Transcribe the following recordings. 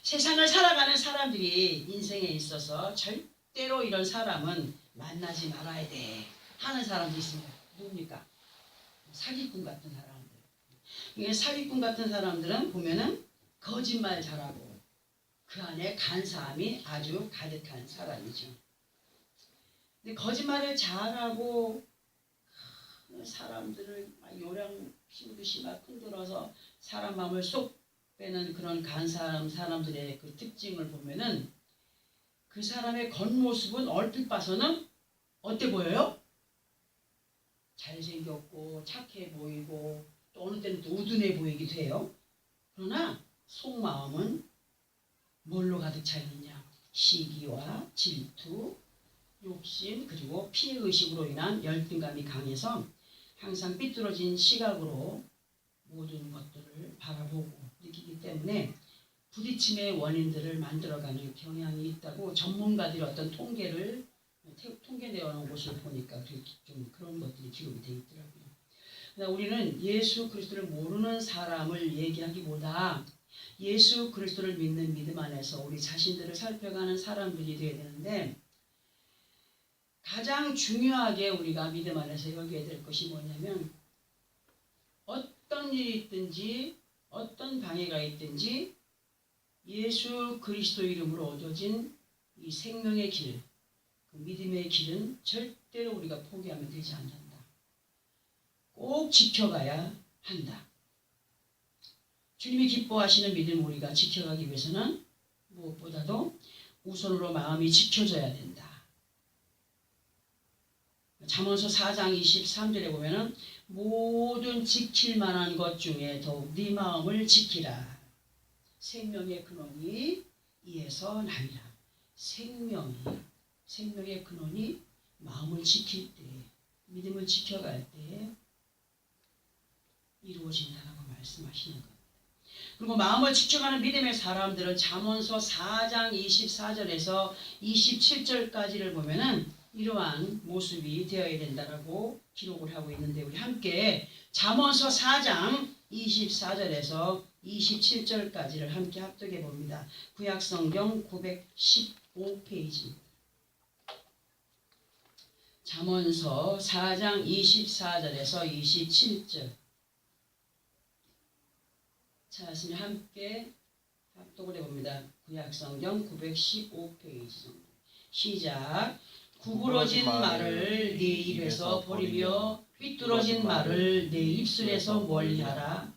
세상을 살아가는 사람들이 인생에 있어서 절대로 이런 사람은 만나지 말아야 돼 하는 사람도 있습니다. 누굽니까? 사기꾼 같은 사람들. 이게 사기꾼 같은 사람들은 보면은 거짓말 잘하고 그 안에 간사함이 아주 가득한 사람이죠. 근데 거짓말을 잘하고 사람들을 요령 피우듯이 막 흔들어서 사람 마음을 쏙 빼는 그런 간사한 사람들의 그 특징을 보면은 그 사람의 겉모습은 얼핏 봐서는 어때 보여요? 잘생겼고 착해 보이고 또 어느 때는 또 우둔해 보이기도 해요. 그러나 속마음은 뭘로 가득 차 있느냐? 시기와 질투, 욕심 그리고 피해의식으로 인한 열등감이 강해서 항상 삐뚤어진 시각으로 모든 것들을 바라보고 느끼기 때문에 부딪힘의 원인들을 만들어가는 경향이 있다고 전문가들이 어떤 통계 내어놓은 곳을 보니까 좀 그런 것들이 기록이 되어 있더라고요. 그러니까 우리는 예수 그리스도를 모르는 사람을 얘기하기보다 예수 그리스도를 믿는 믿음 안에서 우리 자신들을 살펴가는 사람들이 되어야 되는데 가장 중요하게 우리가 믿음 안에서 여겨야 될 것이 뭐냐면 어떤 일이 있든지 어떤 방해가 있든지 예수 그리스도 이름으로 얻어진 이 생명의 길, 그 믿음의 길은 절대로 우리가 포기하면 되지 않는다. 꼭 지켜가야 한다. 주님이 기뻐하시는 믿음을 우리가 지켜가기 위해서는 무엇보다도 우선으로 마음이 지켜져야 된다. 잠언서 4장 23절에 보면은 모든 지킬 만한 것 중에 더욱 네 마음을 지키라. 생명의 근원이 이에서 나니라. 생명의 근원이 마음을 지킬 때, 믿음을 지켜갈 때 이루어진다고 말씀하시는 겁니다. 그리고 마음을 지켜가는 믿음의 사람들은 잠언서 4장 24절에서 27절까지를 보면은 이러한 모습이 되어야 된다라고 기록을 하고 있는데 우리 함께 잠언서 4장 24절에서 27절까지를 함께 합독해 봅니다. 구약성경 915페이지 잠언서 4장 24절에서 27절 찾았으면 함께 합독을 해봅니다. 구약성경 915페이지 정도. 시작. 구부러진 말을 네 입에서 버리며 삐뚤어진 말을 네 입술에서 멀리하라.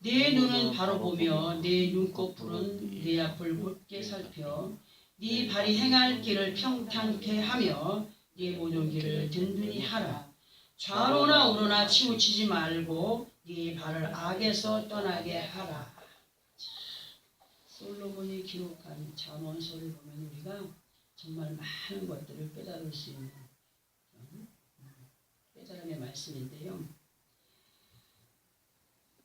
네 눈은 바로 보며 네 눈꺼풀은 네 앞을 곧게 살펴 네 발이 행할 길을 평탄케 하며 네 모든 길을 든든히 하라. 좌로나 우로나 치우치지 말고 네 발을 악에서 떠나게 하라. 솔로몬이 기록한 잠언서를 보면 우리가 정말 많은 것들을 깨달을 수 있는 깨달음의 말씀인데요.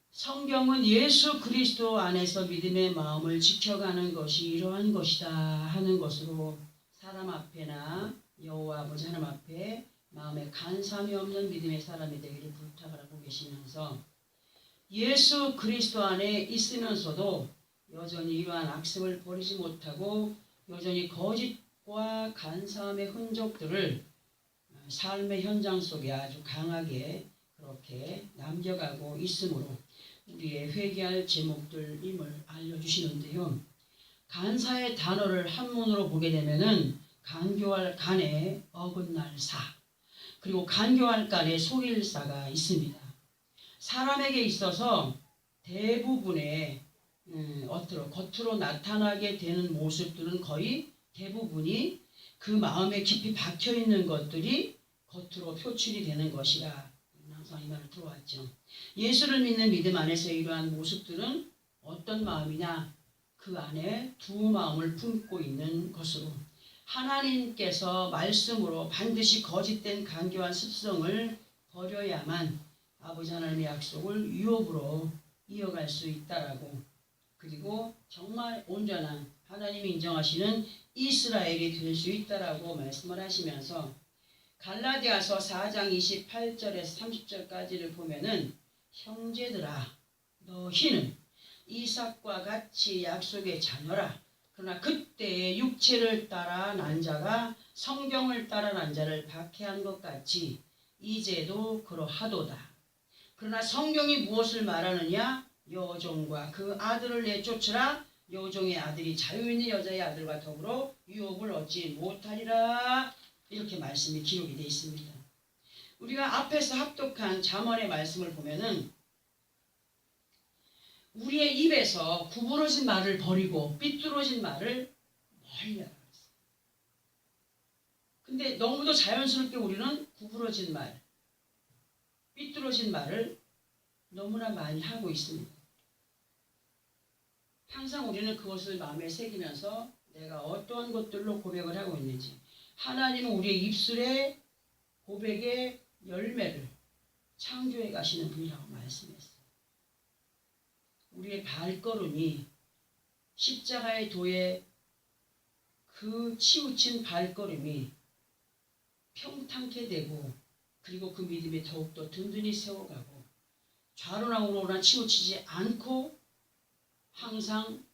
성경은 예수 그리스도 안에서 믿음의 마음을 지켜가는 것이 이러한 것이다 하는 것으로 사람 앞에나 여호와 아버지 하나님 앞에 마음에 간삼이 없는 믿음의 사람이 되기를 부탁을 하고 계시면서 예수 그리스도 안에 있으면서도 여전히 이러한 악습을 버리지 못하고 여전히 거짓과 간사함의 흔적들을 삶의 현장 속에 아주 강하게 그렇게 남겨가고 있으므로 우리의 회개할 제목들임을 알려주시는데요. 간사의 단어를 한문으로 보게 되면은 간교할 간에 어긋날 사 그리고 간교할 간에 속일 사가 있습니다. 사람에게 있어서 대부분의 겉으로 나타나게 되는 모습들은 거의 대부분이 그 마음에 깊이 박혀있는 것들이 겉으로 표출이 되는 것이라 항상 이 말을 들어왔죠. 예수를 믿는 믿음 안에서 이러한 모습들은 어떤 마음이냐? 그 안에 두 마음을 품고 있는 것으로 하나님께서 말씀으로 반드시 거짓된 간교한 습성을 버려야만 아버지 하나님의 약속을 유업으로 이어갈 수 있다라고 그리고 정말 온전한 하나님이 인정하시는 이스라엘이 될 수 있다라고 말씀을 하시면서 갈라디아서 4장 28절에서 30절까지를 보면은 형제들아 너희는 이삭과 같이 약속의 자녀라 그러나 그때의 육체를 따라 난 자가 성경을 따라 난 자를 박해한 것 같이 이제도 그러하도다. 그러나 성경이 무엇을 말하느냐? 여종과 그 아들을 내쫓으라. 여종의 아들이 자유 있는 여자의 아들과 더불어 유업을 얻지 못하리라. 이렇게 말씀이 기록이 되어 있습니다. 우리가 앞에서 합독한 잠언의 말씀을 보면은 우리의 입에서 구부러진 말을 버리고 삐뚤어진 말을 멀리 하라 그랬어요. 근데 너무도 자연스럽게 우리는 구부러진 말, 삐뚤어진 말을 너무나 많이 하고 있습니다. 항상 우리는 그것을 마음에 새기면서 내가 어떠한 것들로 고백을 하고 있는지, 하나님은 우리의 입술에 고백의 열매를 창조해 가시는 분이라고 말씀했어요. 우리의 발걸음이 십자가의 도에 그 치우친 발걸음이 평탄케 되고, 그리고 그 믿음이 더욱더 든든히 세워가고 좌로나 우로나 치우치지 않고 항상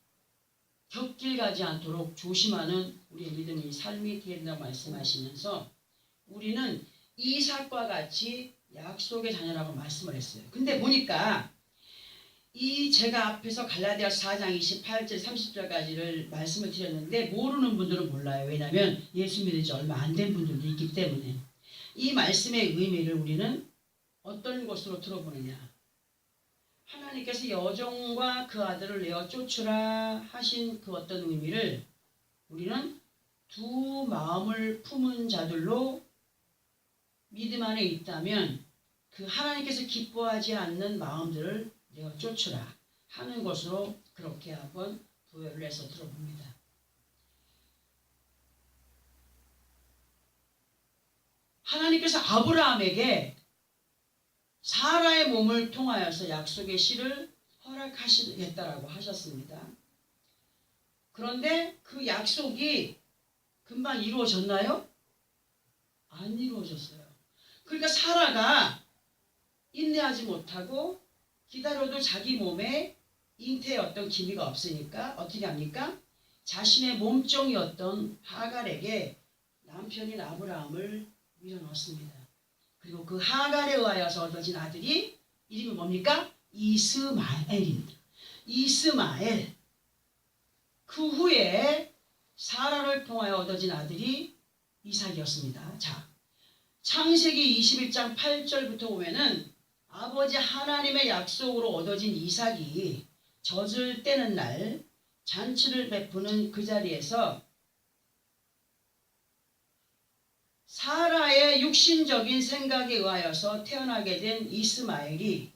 곁길 가지 않도록 조심하는 우리의 믿음의 삶이 되어야 된다고 말씀하시면서 우리는 이삭과 같이 약속의 자녀라고 말씀을 했어요. 근데 보니까 이 제가 앞에서 갈라디아서 4장 28절 30절까지를 말씀을 드렸는데 모르는 분들은 몰라요. 왜냐하면 예수 믿은 지 얼마 안 된 분들도 있기 때문에. 이 말씀의 의미를 우리는 어떤 것으로 들어보느냐. 하나님께서 여종과 그 아들을 내어 쫓으라 하신 그 어떤 의미를 우리는 두 마음을 품은 자들로 믿음 안에 있다면 그 하나님께서 기뻐하지 않는 마음들을 내어 쫓으라 하는 것으로 그렇게 한번 부여를 해서 들어봅니다. 하나님께서 아브라함에게 사라의 몸을 통하여서 약속의 씨를 허락하시겠다라고 하셨습니다. 그런데 그 약속이 금방 이루어졌나요? 안 이루어졌어요. 그러니까 사라가 인내하지 못하고 기다려도 자기 몸에 잉태의 어떤 기미가 없으니까 어떻게 합니까? 자신의 몸종이었던 하갈에게 남편인 아브라함을 밀어넣습니다. 그리고 그 하갈에 의하여서 얻어진 아들이 이름이 뭡니까? 이스마엘입니다. 이스마엘. 그 후에 사라를 통하여 얻어진 아들이 이삭이었습니다. 자, 창세기 21장 8절부터 보면은 아버지 하나님의 약속으로 얻어진 이삭이 젖을 떼는 날 잔치를 베푸는 그 자리에서 사라의 육신적인 생각에 의하여서 태어나게 된 이스마엘이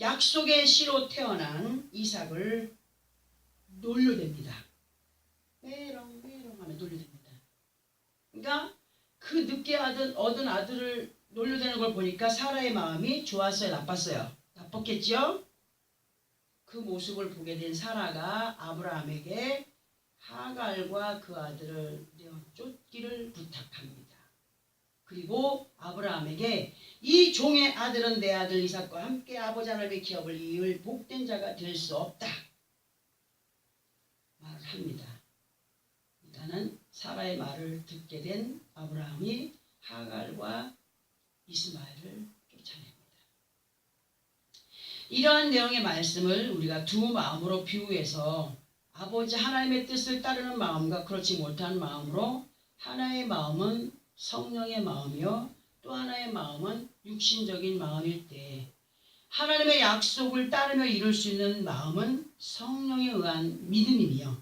약속의 씨로 태어난 이삭을 놀려댑니다. 메롱메롱 하면 놀려댑니다. 그러니까 그 늦게 얻은 아들을 놀려대는 걸 보니까 사라의 마음이 좋았어요? 나빴어요? 나빴겠죠? 그 모습을 보게 된 사라가 아브라함에게 하갈과 그 아들을 내어 쫓기를 부탁합니다. 그리고 아브라함에게 이 종의 아들은 내 아들 이삭과 함께 아버지 하나님의 기업을 이을 복된 자가 될 수 없다 말을 합니다. 일단은 사라의 말을 듣게 된 아브라함이 하갈과 이스마엘을 쫓아냅니다. 이러한 내용의 말씀을 우리가 두 마음으로 비유해서 아버지 하나님의 뜻을 따르는 마음과 그렇지 못한 마음으로 하나의 마음은 성령의 마음이요 또 하나의 마음은 육신적인 마음일 때 하나님의 약속을 따르며 이룰 수 있는 마음은 성령에 의한 믿음이며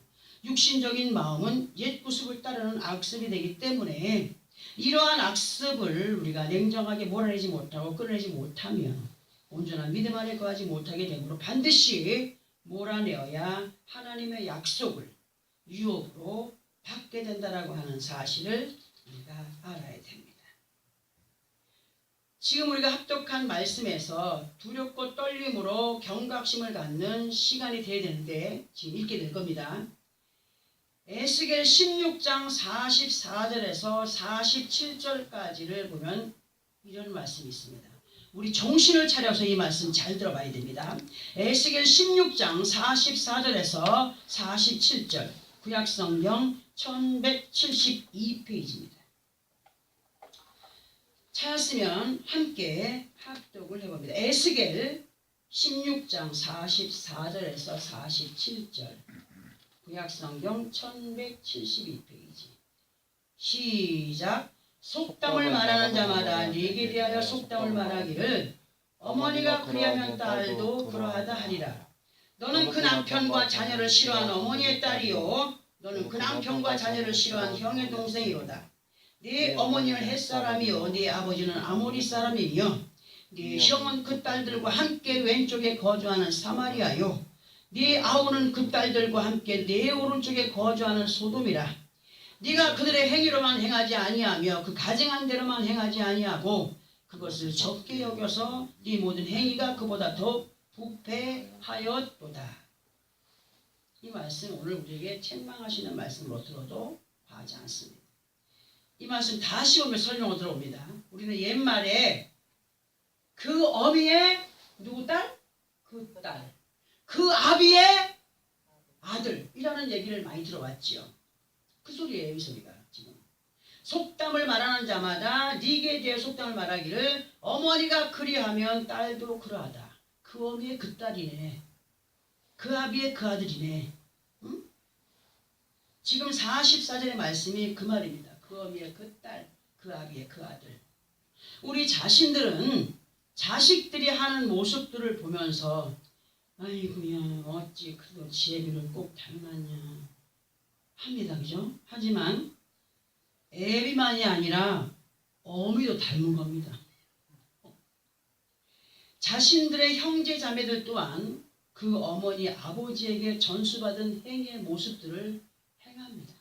육신적인 마음은 옛 구습을 따르는 악습이 되기 때문에 이러한 악습을 우리가 냉정하게 몰아내지 못하고 끊어내지 못하면 온전한 믿음 안에 거하지 못하게 되므로 반드시 몰아내어야 하나님의 약속을 유업으로 받게 된다라고 하는 사실을 우리가 알아야 됩니다. 지금 우리가 합독한 말씀에서 두렵고 떨림으로 경각심을 갖는 시간이 되어야 되는데 지금 읽게 될 겁니다. 에스겔 16장 44절에서 47절까지를 보면 이런 말씀이 있습니다. 우리 정신을 차려서 이 말씀 잘 들어봐야 됩니다. 에스겔 16장 44절에서 47절 그 구약성경 1172페이지입니다. 찾았으면 함께 합독을 해봅니다. 에스겔 16장 44절에서 47절 구약성경 1172페이지 시작. 속담을 말하는 자마다 네게 대하여 속담을 말하기를 어머니가 그리하면 딸도 그러하다 하리라. 너는 그 남편과 자녀를 싫어한 어머니의 딸이요 너는 그 남편과 자녀를 싫어한 형의 동생이로다. 네 어머니는 햇사람이요 네 아버지는 아모리 사람이며 네 형은 그 딸들과 함께 왼쪽에 거주하는 사마리아요 네 아우는 그 딸들과 함께 네 오른쪽에 거주하는 소돔이라. 네가 그들의 행위로만 행하지 아니하며 그 가증한 대로만 행하지 아니하고 그것을 적게 여겨서 네 모든 행위가 그보다 더 부패하였도다. 이 말씀 오늘 우리에게 책망하시는 말씀으로 들어도 과하지 않습니다. 이 말씀 다시 오면 설명으로 들어옵니다. 우리는 옛말에 그 어미의 누구 딸? 그 딸. 그 아비의 아들이라는 얘기를 많이 들어봤지요. 그 소리예요, 이 소리가 지금. 속담을 말하는 자마다 네게 대해 속담을 말하기를 어머니가 그리하면 딸도 그러하다. 그 어미의 그 딸이네. 그 아비의 그 아들이네. 응? 지금 44절의 말씀이 그 말입니다. 그 어미의 그 딸, 그 아비의 그 아들. 우리 자신들은 자식들이 하는 모습들을 보면서 아이고야 어찌 그도 지혜비를 꼭 닮았냐 합니다. 그죠? 하지만 애비만이 아니라 어미도 닮은 겁니다. 자신들의 형제 자매들 또한 그 어머니 아버지에게 전수받은 행위의 모습들을 행합니다.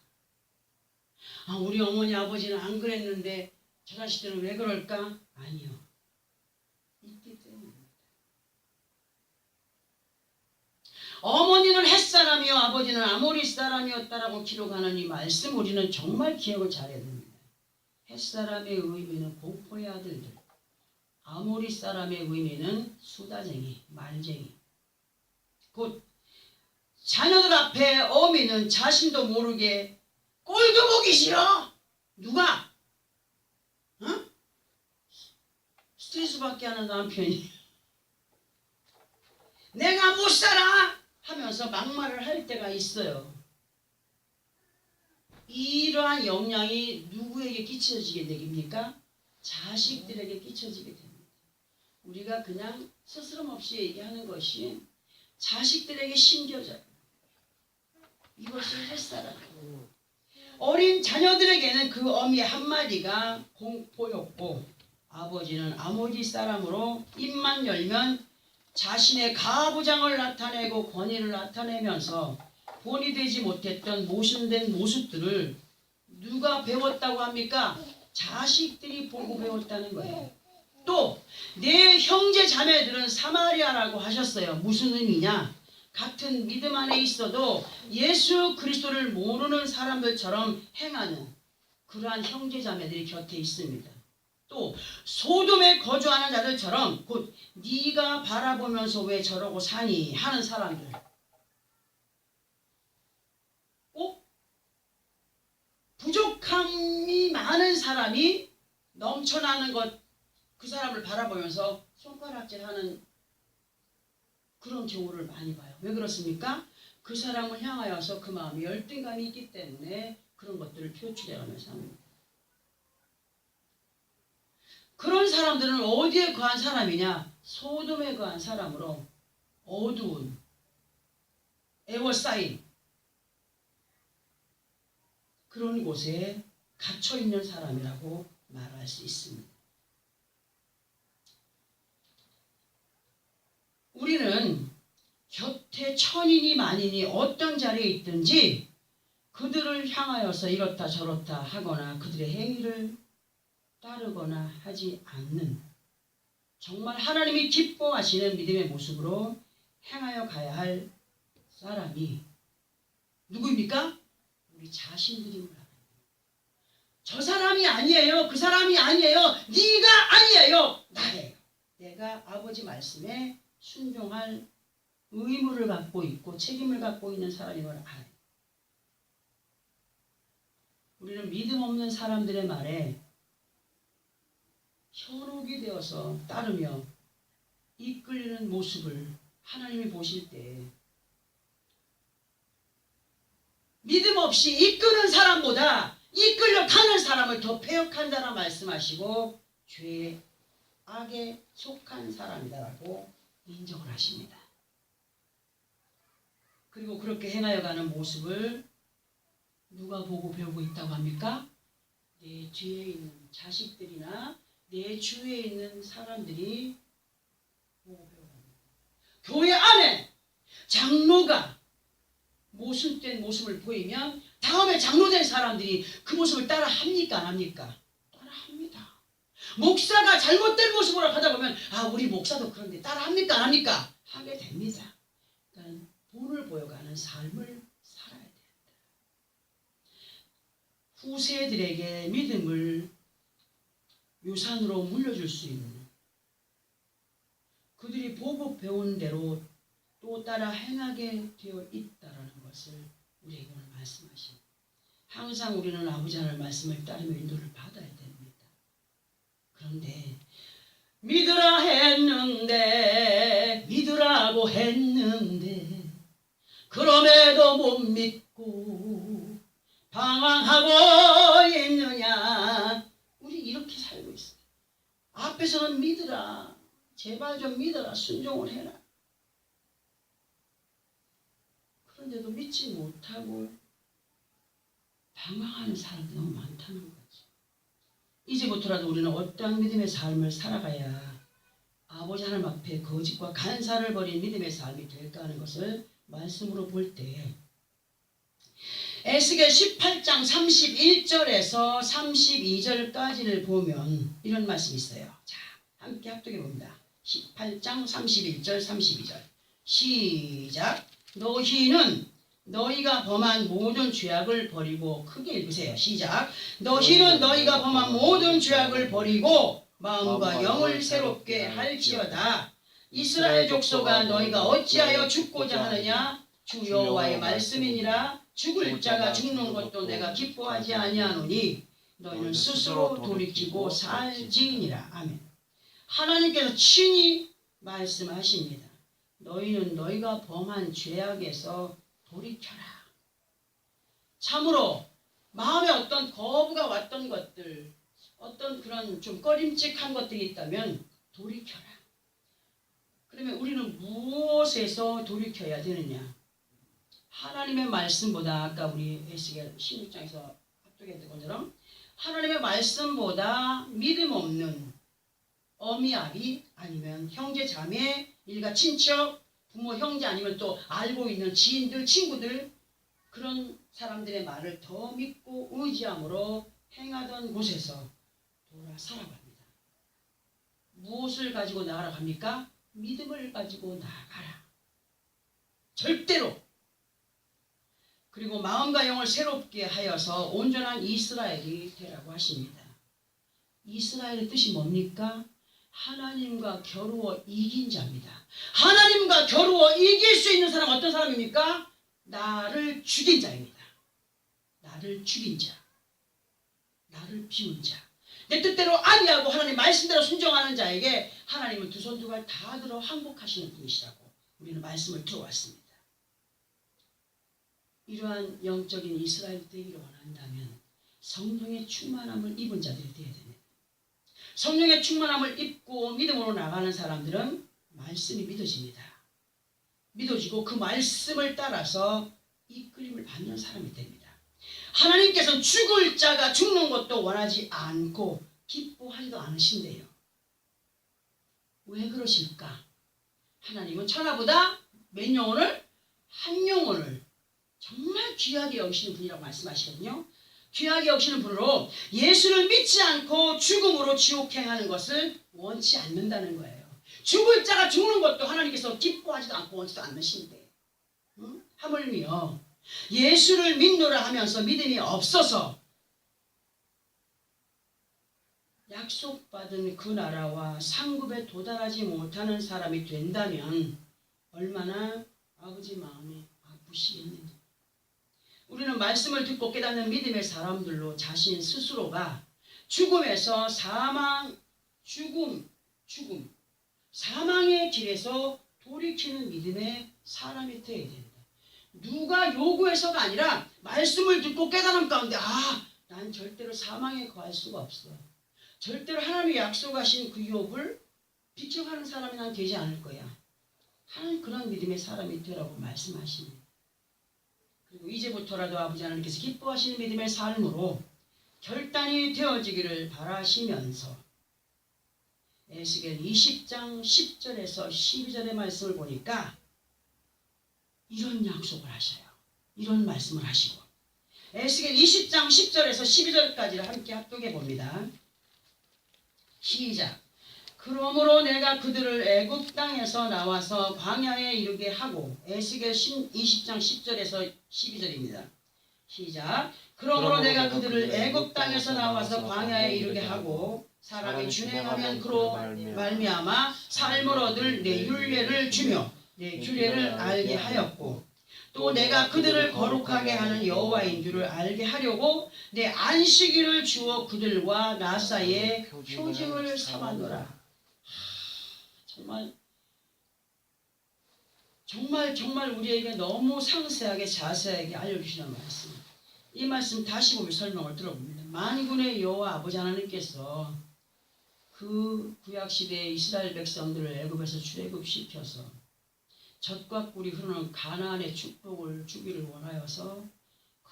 아, 우리 어머니 아버지는 안 그랬는데 저 자식들은 왜 그럴까? 아니요. 있기 때문입니다. 어머니는 햇사람이요 아버지는 아모리 사람이었다라고 기록하는 이 말씀 우리는 정말 기억을 잘해야 됩니다. 햇사람의 의미는 공포의 아들들, 아모리 사람의 의미는 수다쟁이, 말쟁이. 곧 자녀들 앞에 어미는 자신도 모르게 꼴도 보기 싫어. 누가? 어? 스트레스 받게 하는 남편이 내가 못 살아 하면서 막말을 할 때가 있어요. 이러한 영향이 누구에게 끼쳐지게 됩니까? 자식들에게 끼쳐지게 됩니다. 우리가 그냥 스스럼 없이 얘기하는 것이 자식들에게 심겨져요. 이것이 햇사람. 어린 자녀들에게는 그 어미 한마디가 공포였고 아버지는 아모리 사람으로 입만 열면 자신의 가부장을 나타내고 권위를 나타내면서 본이 되지 못했던 모순된 모습들을 누가 배웠다고 합니까? 자식들이 보고 배웠다는 거예요. 또 내 형제 자매들은 사마리아라고 하셨어요. 무슨 의미냐? 같은 믿음 안에 있어도 예수 그리스도를 모르는 사람들처럼 행하는 그러한 형제 자매들이 곁에 있습니다. 또 소돔에 거주하는 자들처럼 곧 네가 바라보면서 왜 저러고 사니 하는 사람들. 꼭 부족함이 많은 사람이 넘쳐나는 것, 그 사람을 바라보면서 손가락질하는 그런 경우를 많이 봐요. 왜 그렇습니까? 그 사람을 향하여서 그 마음이 열등감이 있기 때문에 그런 것들을 표출해가면서 합니다. 그런 사람들은 어디에 거한 사람이냐? 소돔에 거한 사람으로 어두운 에워싸인 그런 곳에 갇혀있는 사람이라고 말할 수 있습니다. 우리는 곁에 천인이 만인이 어떤 자리에 있든지 그들을 향하여서 이렇다 저렇다 하거나 그들의 행위를 따르거나 하지 않는 정말 하나님이 기뻐하시는 믿음의 모습으로 행하여 가야 할 사람이 누구입니까? 우리 자신들입니다. 저 사람이 아니에요. 그 사람이 아니에요. 네가 아니에요. 나예요. 내가 아버지 말씀에 순종할 의무를 갖고 있고 책임을 갖고 있는 사람임을 알아요. 우리는 믿음 없는 사람들의 말에 현혹이 되어서 따르며 이끌리는 모습을 하나님이 보실 때 믿음 없이 이끄는 사람보다 이끌려 가는 사람을 더 폐역한다라 말씀하시고 죄의 악에 속한 사람이다라고 인정을 하십니다. 그리고 그렇게 행하여 가는 모습을 누가 보고 배우고 있다고 합니까? 내 뒤에 있는 자식들이나 내 주위에 있는 사람들이 보고 배워갑니다. 교회 안에 장로가 모순된 모습을 보이면 다음에 장로된 사람들이 그 모습을 따라 합니까? 안 합니까? 따라 합니다. 목사가 잘못된 모습으로 하다 보면 우리 목사도 그런데 따라 합니까? 안 합니까? 하게 됩니다. 그러니까 본을 보여가는 삶을 살아야 됩니다. 후세들에게 믿음을 유산으로 물려줄 수 있는 그들이 보고 배운 대로 또 따라 행하게 되어 있다라는 것을 우리에게 오늘 말씀하십니다. 항상 우리는 아버지 하나님의 말씀을 따르며 인도를 받아야 됩니다. 그런데 믿으라 했는데 믿으라고 했는데 그럼에도 못 믿고 방황하고 있느냐. 우리 이렇게 살고 있어요. 앞에서는 믿으라. 제발 좀 믿어라. 순종을 해라. 그런데도 믿지 못하고 방황하는 사람들이 너무 많다는 거죠. 이제부터라도 우리는 어떠한 믿음의 삶을 살아가야 아버지 하나님 앞에 거짓과 간사를 버린 믿음의 삶이 될까 하는 것을 말씀으로 볼 때 에스겔 18장 31절에서 32절까지를 보면 이런 말씀이 있어요. 자, 함께 합독해 봅니다. 18장 31절 32절 시작. 너희는 너희가 범한 모든 죄악을 버리고 크게 읽으세요. 시작. 너희는 너희가 범한 모든 죄악을 버리고 마음과 영을 새롭게 할지어다. 이스라엘 족속아 너희가 어찌하여 죽고자 하느냐. 주 여호와의 말씀이니라. 죽을 자가 죽는 것도 내가 기뻐하지 아니하노니 너희는 스스로 돌이키고 살지니라. 아멘. 하나님께서 친히 말씀하십니다. 너희는 너희가 범한 죄악에서 돌이켜라. 참으로 마음에 어떤 거부가 왔던 것들, 어떤 그런 좀 꺼림칙한 것들이 있다면 돌이켜라. 그러면 우리는 무엇에서 돌이켜야 되느냐? 하나님의 말씀보다 아까 우리 에스겔 16장에서 합독했던 것처럼 하나님의 말씀보다 믿음 없는 어미아비 아니면 형제 자매 일가 친척 부모 형제 아니면 또 알고 있는 지인들 친구들 그런 사람들의 말을 더 믿고 의지함으로 행하던 곳에서 돌아 살아갑니다. 무엇을 가지고 나아갑니까? 믿음을 가지고 나아가라. 절대로. 그리고 마음과 영을 새롭게 하여서 온전한 이스라엘이 되라고 하십니다. 이스라엘의 뜻이 뭡니까? 하나님과 겨루어 이긴 자입니다. 하나님과 겨루어 이길 수 있는 사람 어떤 사람입니까? 나를 죽인 자입니다. 나를 죽인 자. 나를 비운 자. 내 뜻대로 아니하고 하나님 말씀대로 순종하는 자에게 하나님은 두 손 두 발 다 들어 항복하시는 분이시라고 우리는 말씀을 들어왔습니다. 이러한 영적인 이스라엘 되기를 원한다면 성령의 충만함을 입은 자들이 되어야 됩니다. 성령의 충만함을 입고 믿음으로 나가는 사람들은 말씀이 믿어집니다. 믿어지고 그 말씀을 따라서 이끌림을 받는 사람이 됩니다. 하나님께서는 죽을 자가 죽는 것도 원하지 않고 기뻐하지도 않으신대요. 왜 그러실까? 하나님은 천하보다 몇 영혼을? 한 영혼을 정말 귀하게 여기시는 분이라고 말씀하시거든요. 귀하게 여기시는 분으로 예수를 믿지 않고 죽음으로 지옥 행하는 것을 원치 않는다는 거예요. 죽을 자가 죽는 것도 하나님께서 기뻐하지도 않고 원치도 않으신데 하물며 예수를 믿노라 하면서 믿음이 없어서 약속받은 그 나라와 상급에 도달하지 못하는 사람이 된다면 얼마나 아버지 마음이 아프시겠느냐. 우리는 말씀을 듣고 깨닫는 믿음의 사람들로 자신 스스로가 죽음에서 죽음, 사망의 길에서 돌이키는 믿음의 사람이 되어야 된다. 누가 요구해서가 아니라 말씀을 듣고 깨달음 가운데 난 절대로 사망에 거할 수가 없어. 절대로 하나님이 약속하신 그 유업을 비춰가는 사람이 난 되지 않을 거야. 하나님 그런 믿음의 사람이 되라고 말씀하십니다. 그리고 이제부터라도 아버지 하나님께서 기뻐하시는 믿음의 삶으로 결단이 되어지기를 바라시면서 에스겔 20장 10절에서 12절의 말씀을 보니까 이런 약속을 하셔요. 이런 말씀을 하시고 에스겔 20장 10절에서 12절까지를 함께 합독해 봅니다. 시작. 그러므로 내가 그들을 애굽 땅에서 나와서 광야에 이르게 하고 에스겔 20장 10절에서 12절입니다. 시작. 그러므로 내가 그들을 애굽 땅에서 나와서 광야에 이르게 하고 사람이 준행하면 그로 말미암아 삶을 얻을 내 율례를 주며 내 규례를 알게 하였고 또 내가 그들을 거룩하게 하는 여호와인 줄을 알게 하려고 내 안식일을 주어 그들과 나 사이에 표징을 삼았노라. 정말 우리에게 너무 상세하게 자세하게 알려주시는 말씀. 이 말씀 다시 보면 설명을 들어봅니다. 만군의 여호와 아버지 하나님께서 그 구약시대의 이스라엘 백성들을 애굽에서 출애굽시켜서 젖과 꿀이 흐르는 가나안의 축복을 주기를 원하여서 그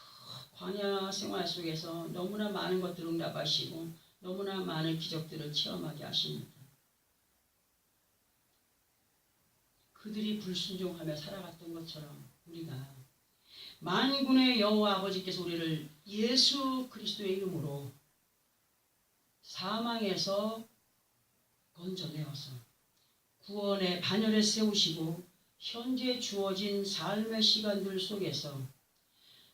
광야 생활 속에서 너무나 많은 것들을 응답하시고 너무나 많은 기적들을 체험하게 하십니다. 그들이 불순종하며 살아갔던 것처럼 우리가 만군의 여호와 아버지께서 우리를 예수 그리스도의 이름으로 사망에서 건져내어서 구원의 반열에 세우시고 현재 주어진 삶의 시간들 속에서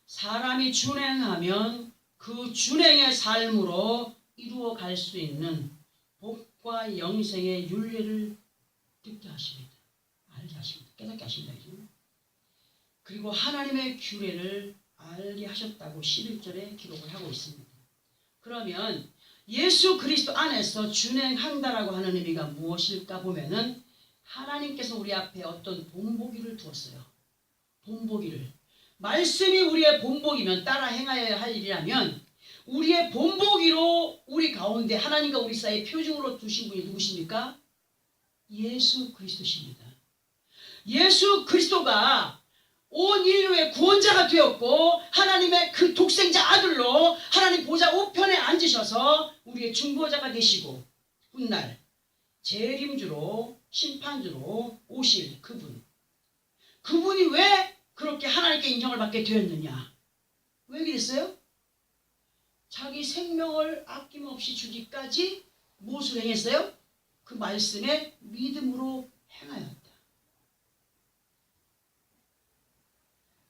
사람이 준행하면 그 준행의 삶으로 이루어갈 수 있는 복과 영생의 윤례를 듣게 하십니다. 알게 하십니다. 깨닫게 하십니다. 그리고 하나님의 규례를 알게 하셨다고 11절에 기록을 하고 있습니다. 그러면 예수 그리스도 안에서 준행한다라고 하는 의미가 무엇일까 보면은 하나님께서 우리 앞에 어떤 본보기를 두었어요. 본보기를. 말씀이 우리의 본보기면 따라 행하여야 할 일이라면 우리의 본보기로 우리 가운데 하나님과 우리 사이에 표징으로 두신 분이 누구십니까? 예수 그리스도십니다. 예수 그리스도가 온 인류의 구원자가 되었고 하나님의 그 독생자 아들로 하나님 보좌 우편에 앉으셔서 우리의 중보자가 되시고 훗날 재림주로 심판주로 오실 그분이 왜 그렇게 하나님께 인정을 받게 되었느냐? 왜 그랬어요? 자기 생명을 아낌없이 주기까지 무엇을 행했어요? 그 말씀에 믿음으로 행하였다.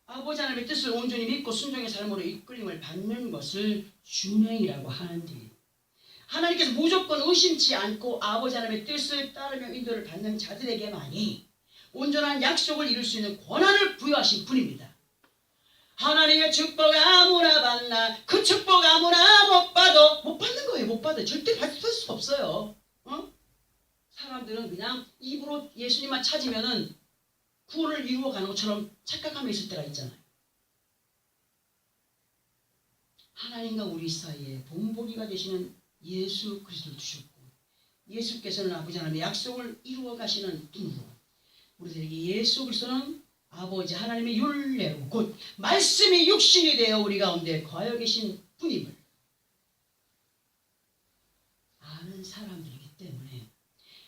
아버지 하나님의 뜻을 온전히 믿고 순종의 삶으로 이끌림을 받는 것을 준행이라고 하는데 하나님께서 무조건 의심치 않고 아버지 하나님의 뜻을 따르며 인도를 받는 자들에게만이 온전한 약속을 이룰 수 있는 권한을 부여하신 분입니다. 하나님의 축복 아무나 받나 그 축복 아무나 못 받는 거예요. 못 받아요. 절대 받을 수 없어요. 사람들은 그냥 입으로 예수님만 찾으면은 구원을 이루어가는 것처럼 착각하며 있을 때가 있잖아요. 하나님과 우리 사이에 본보기가 되시는 예수 그리스도를 주셨고 예수께서는 아버지 하나님의 약속을 이루어 가시는 분으로 우리들에게 예수 그리스도는 아버지 하나님의 율례로 곧 말씀이 육신이 되어 우리 가운데 거하여 계신 분임을 아는 사람들이기 때문에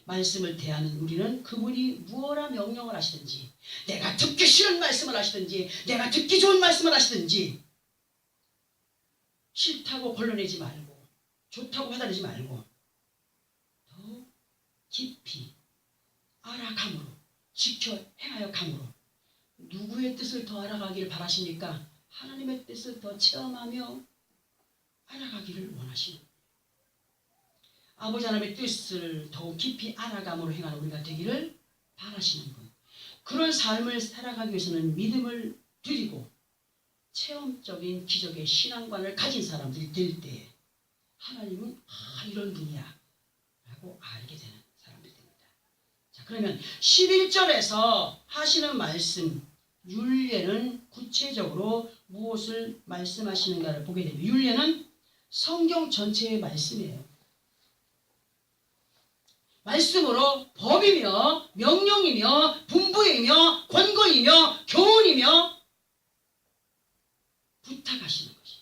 말씀을 대하는 우리는 그분이 무엇라 명령을 하시든지 내가 듣기 싫은 말씀을 하시든지 내가 듣기 좋은 말씀을 하시든지 싫다고 걸러내지 말고 좋다고 받아들이지 말고 더 깊이 알아감으로 지켜 행하여 감으로 누구의 뜻을 더 알아가기를 바라십니까? 하나님의 뜻을 더 체험하며 알아가기를 원하시는 아버지 하나님의 뜻을 더욱 깊이 알아감으로 행하는 우리가 되기를 바라시는 분. 그런 삶을 살아가기 위해서는 믿음을 드리고 체험적인 기적의 신앙관을 가진 사람들이 될 때 하나님은 이런 분이야 라고 알게 되는 사람들이 됩니다. 자, 그러면 11절에서 하시는 말씀 율례는 구체적으로 무엇을 말씀하시는가를 보게 됩니다. 율례는 성경 전체의 말씀이에요. 말씀으로 법이며 명령이며 분부이며 권고이며 교훈이며 부탁하시는 것이.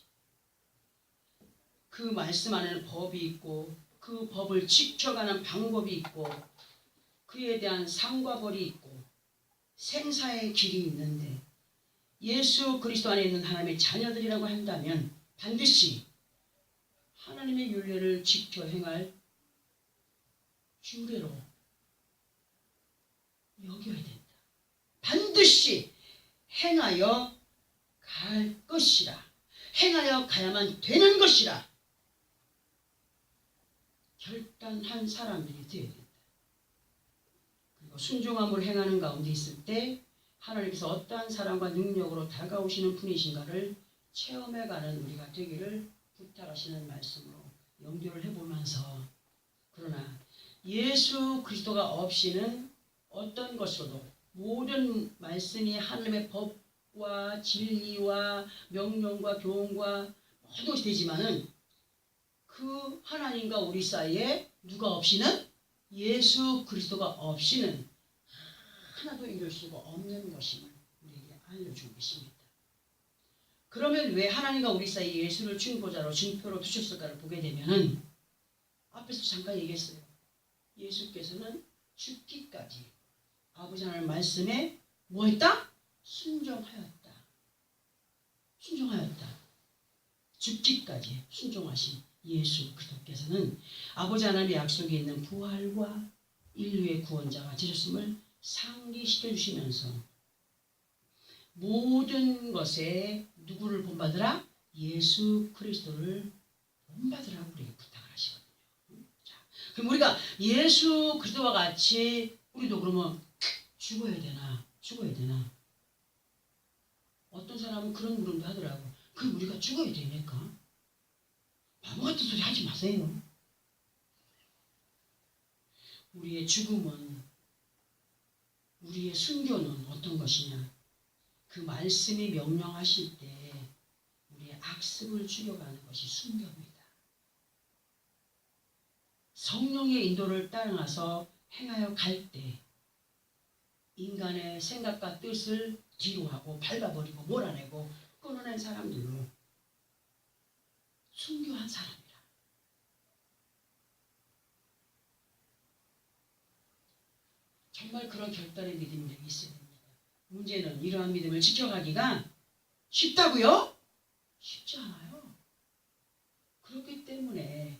그 말씀 안에는 법이 있고 그 법을 지켜가는 방법이 있고 그에 대한 상과 벌이 있고 생사의 길이 있는데 예수 그리스도 안에 있는 하나님의 자녀들이라고 한다면 반드시 하나님의 율례를 지켜 행할 규례로 여겨야 된다. 반드시 행하여 갈 것이라. 행하여 가야만 되는 것이라. 결단한 사람들이 되어야 된다. 그리고 순종함을 행하는 가운데 있을 때 하나님께서 어떠한 사랑과 능력으로 다가오시는 분이신가를 체험해가는 우리가 되기를 부탁하시는 말씀으로 연결을 해보면서, 그러나 예수 그리스도가 없이는 어떤 것으로도 모든 말씀이 하나님의 법과 진리와 명령과 교훈과 모든 것이 되지만은 그 하나님과 우리 사이에 누가 없이는, 예수 그리스도가 없이는 하나도 이룰 수가 없는 것임을 우리에게 알려주고 계십니다. 그러면 왜 하나님과 우리 사이에 예수를 중보자로 증표로 두셨을까를 보게 되면은 앞에서 잠깐 얘기했어요. 예수께서는 죽기까지 아버지 하나님 말씀에 뭐 했다? 순종하였다. 순종하였다. 죽기까지 순종하신 예수 그리스도께서는 아버지 하나님의 약속에 있는 부활과 인류의 구원자가 되셨음을 상기시켜 주시면서 모든 것에 누구를 본받으라? 예수 그리스도를 본받으라고 우리에게 부탁을 하시거든요. 자, 그럼 우리가 예수 그리스도와 같이 우리도 그러면 죽어야 되나? 죽어야 되나? 어떤 사람은 그런 물음도 하더라고. 그럼 우리가 죽어야 됩니까? 바보 같은 소리 하지 마세요. 우리의 죽음은, 우리의 순교는 어떤 것이냐? 그 말씀이 명령하실 때 우리의 악습을 죽여가는 것이 순교입니다. 성령의 인도를 따라서 행하여 갈 때 인간의 생각과 뜻을 뒤로 하고 밟아버리고 몰아내고 끊어낸 사람들로 순교한 사람이라. 정말 그런 결단의 믿음이 있어야 됩니다. 문제는 이러한 믿음을 지켜가기가 쉽다고요? 쉽지 않아요. 그렇기 때문에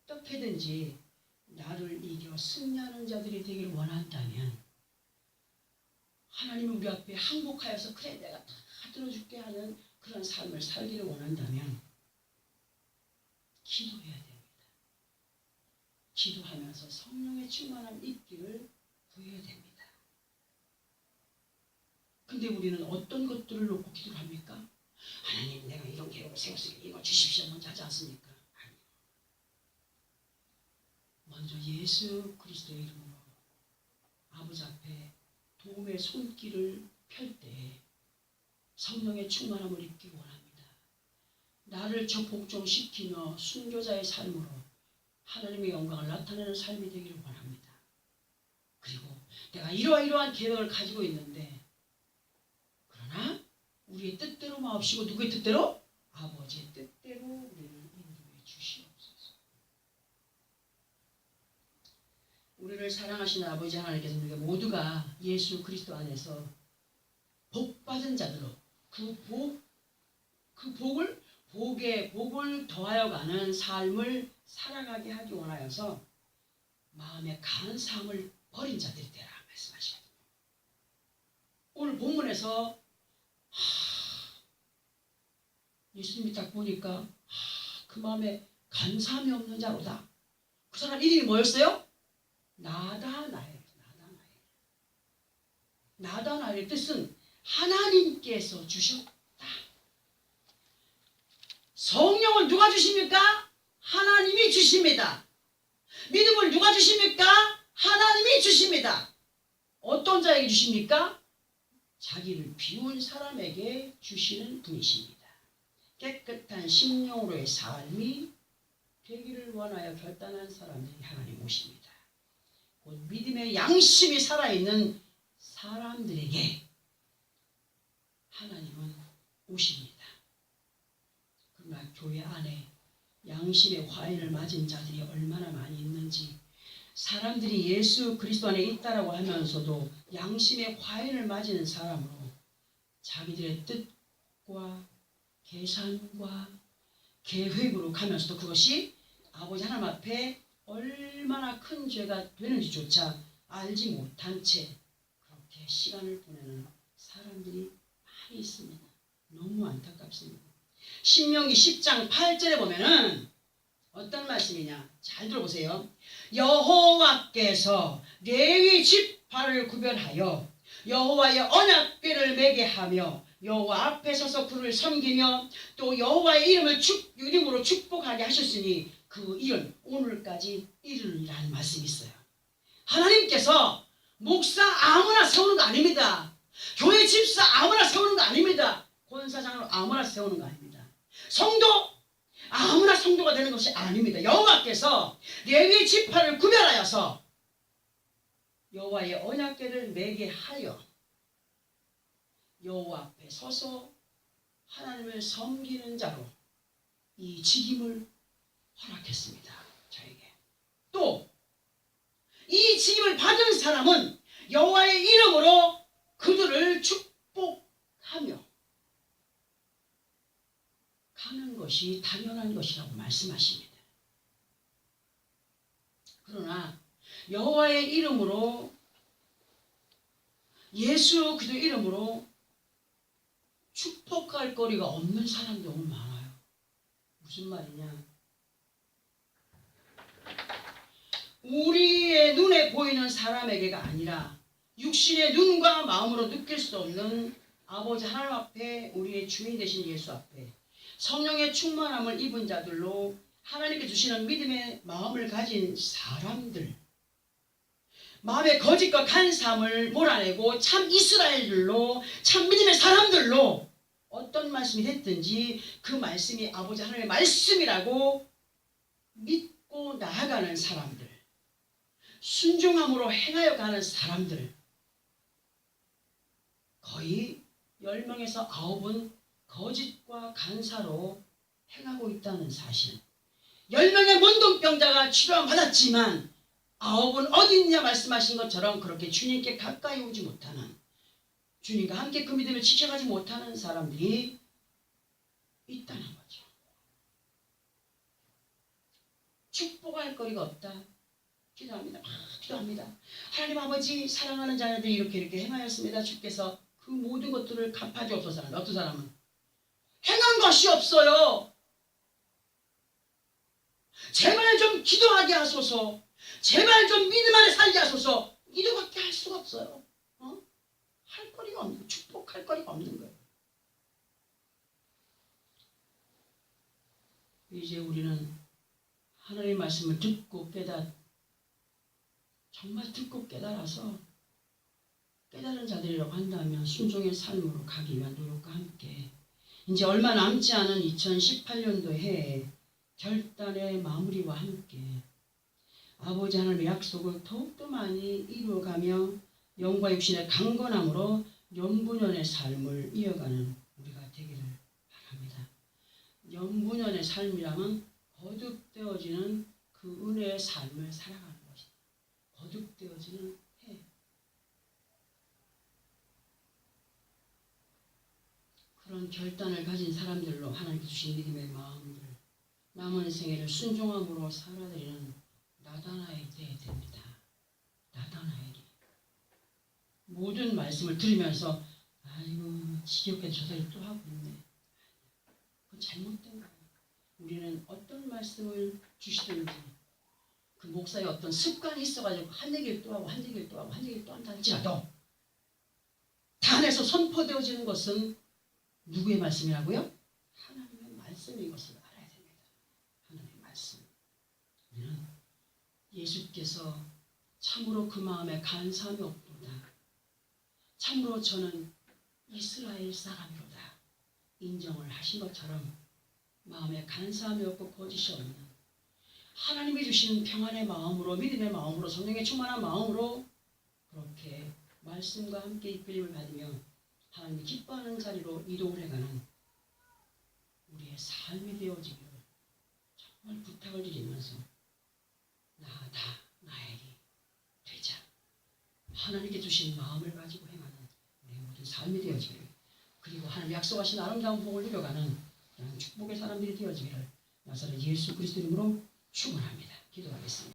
어떻게든지 나를 이겨 승리하는 자들이 되기를 원한다면, 하나님은 우리 앞에 항복하여서 그래 내가 다 들어줄게 하는 그런 삶을 살기를 원한다면 기도해야 됩니다. 기도하면서 성령의 충만함 있기를 구해야 됩니다. 근데 우리는 어떤 것들을 놓고 기도를 합니까? 하나님, 내가 이런 계획을 세웠으니 이거 주십시오 먼저 하지 않습니까? 아니요. 먼저 예수 그리스도의 이름으로 아버지 앞에 도움의 손길을 펼 때 성령의 충만함을 입기 원합니다. 나를 적복종시키며 순교자의 삶으로 하나님의 영광을 나타내는 삶이 되기를 원합니다. 그리고 내가 이러한 계획을 가지고 있는데, 그러나 우리의 뜻대로 마옵시고 누구의 뜻대로? 아버지의 뜻대로 우리를 인도해 주시옵소서. 우리를 사랑하시는 아버지 하나님께서 우리가 모두가 예수 그리스도 안에서 복받은 자들로 그 복을 더하여 가는 삶을 살아가게 하기 원하여서 마음의 간사함을 버린 자들이 되라 말씀하시거든요. 오늘 본문에서 예수님이 딱 보니까 그 마음에 간사함이 없는 자로다. 그 사람 이름이 뭐였어요? 나다나엘. 나다나엘의 뜻은 하나님께서 주셨다. 성령을 누가 주십니까? 하나님이 주십니다. 믿음을 누가 주십니까? 하나님이 주십니다. 어떤 자에게 주십니까? 자기를 비운 사람에게 주시는 분이십니다. 깨끗한 심령으로의 삶이 되기를 원하여 결단한 사람들이 하나님 오십니다. 곧 믿음의 양심이 살아있는 사람들에게 하나님은 오십니다. 그러나 교회 안에 양심의 화인을 맞은 자들이 얼마나 많이 있는지, 사람들이 예수 그리스도 안에 있다라고 하면서도 양심의 화인을 맞은 사람으로 자기들의 뜻과 계산과 계획으로 가면서도 그것이 아버지 하나님 앞에 얼마나 큰 죄가 되는지조차 알지 못한 채 그렇게 시간을 보내는 사람들이 많이 있습니다. 너무 안타깝습니다. 신명기 10장 8절에 보면은 어떤 말씀이냐, 잘 들어보세요. 여호와께서 레위 지파를 구별하여 여호와의 언약궤를 매게 하며 여호와 앞에 서서 그를 섬기며 또 여호와의 이름으로 축복하게 하셨으니 그 일은 오늘까지 이르리라는 말씀이 있어요. 하나님께서 목사 아무나 세우는 거 아닙니다. 교회 집사 아무나 세우는 거 아닙니다. 권사장을 아무나 세우는 거 아닙니다. 성도 아무나 성도가 되는 것이 아닙니다. 여호와께서 레위 지파를 구별하여서 여호와의 언약궤를 매게 하여 여호와 앞에 서서 하나님을 섬기는 자로 이 직임을 허락했습니다. 저에게. 또 이 직임을 받은 사람은 여호와의 이름으로 그들을 축복하며 가는 것이 당연한 것이라고 말씀하십니다. 그러나 여호와의 이름으로, 예수 그리스도 이름으로 축복할 거리가 없는 사람이 너무 많아요. 무슨 말이냐? 우리의 눈에 보이는 사람에게가 아니라 육신의 눈과 마음으로 느낄 수 없는 아버지 하나님 앞에, 우리의 주인 되신 예수 앞에 성령의 충만함을 입은 자들로 하나님께 주시는 믿음의 마음을 가진 사람들, 마음의 거짓과 간사함을 몰아내고 참 이스라엘들로, 참 믿음의 사람들로 어떤 말씀이 됐든지 그 말씀이 아버지 하나님의 말씀이라고 믿고 나아가는 사람들, 순종함으로 행하여 가는 사람들, 거의 10명에서 9은 거짓과 간사로 행하고 있다는 사실. 10명의 문둥병자가 치료함 받았지만 9은 어디 있냐 말씀하신 것처럼 그렇게 주님께 가까이 오지 못하는, 주님과 함께 그 믿음을 지켜가지 못하는 사람들이 있다는 거죠. 축복할 거리가 없다. 기도합니다. 기도합니다. 하나님 아버지, 사랑하는 자녀들이 이렇게 행하였습니다. 주께서 그 모든 것들을 갚아주옵소서. 어떤 사람은 행한 것이 없어요. 제발 좀 기도하게 하소서. 제발 좀 믿음 안에 살게 하소서. 이거밖에 할 수가 없어요. 할 거리가 없는, 축복할 거리가 없는 거예요. 이제 우리는 하나님의 말씀을 듣고 정말 듣고 깨달아서 깨달은 자들이라고 한다면 순종의 삶으로 가기 위한 노력과 함께 이제 얼마 남지 않은 2018년도 해에 결단의 마무리와 함께 아버지 하나님의 약속을 더욱더 많이 이루어가며 영과 육신의 강건함으로 연분연의 삶을 이어가는 우리가 되기를 바랍니다. 연분연의 삶이라면 거듭되어지는 그 은혜의 삶을 살아가는 것이다. 거듭되어지는 해. 그런 결단을 가진 사람들로 하나님께 주신 믿음의 마음들, 남은 생애를 순종함으로 살아내리는 나다나엘이 되어야 됩니다. 나다나엘이 모든 말씀을 들으면서 아이고 지겹게 저 소리 또 하고 있네. 그건 잘못된 거예요. 우리는 어떤 말씀을 주시든지 그 목사의 어떤 습관이 있어가지고 한 얘기를 또 하고 한 얘기를 또 하고 한 얘기를 또 한다 할지라도 단에서 선포되어지는 것은 누구의 말씀이라고요? 하나님의 말씀인 것을 때는 예수께서 참으로 그 마음에 간사함이 없도다. 참으로 저는 이스라엘 사람이로다. 인정을 하신 것처럼 마음에 간사함이 없고 거짓이 없는 하나님이 주신 평안의 마음으로 믿음의 마음으로 성령의 충만한 마음으로 그렇게 말씀과 함께 이끌림을 받으며 하나님이 기뻐하는 자리로 이동을 해가는 우리의 삶이 되어지기를 정말 부탁을 드리면서 나에게 되자. 하나님께 주신 마음을 가지고 행하는 우리의 모든 삶이 되어지기를 그리고 하나님 약속하신 아름다운 복을 누려가는 그런 축복의 사람들이 되어지기를 나사렛 예수 그리스도 이름으로 축원합니다. 기도하겠습니다.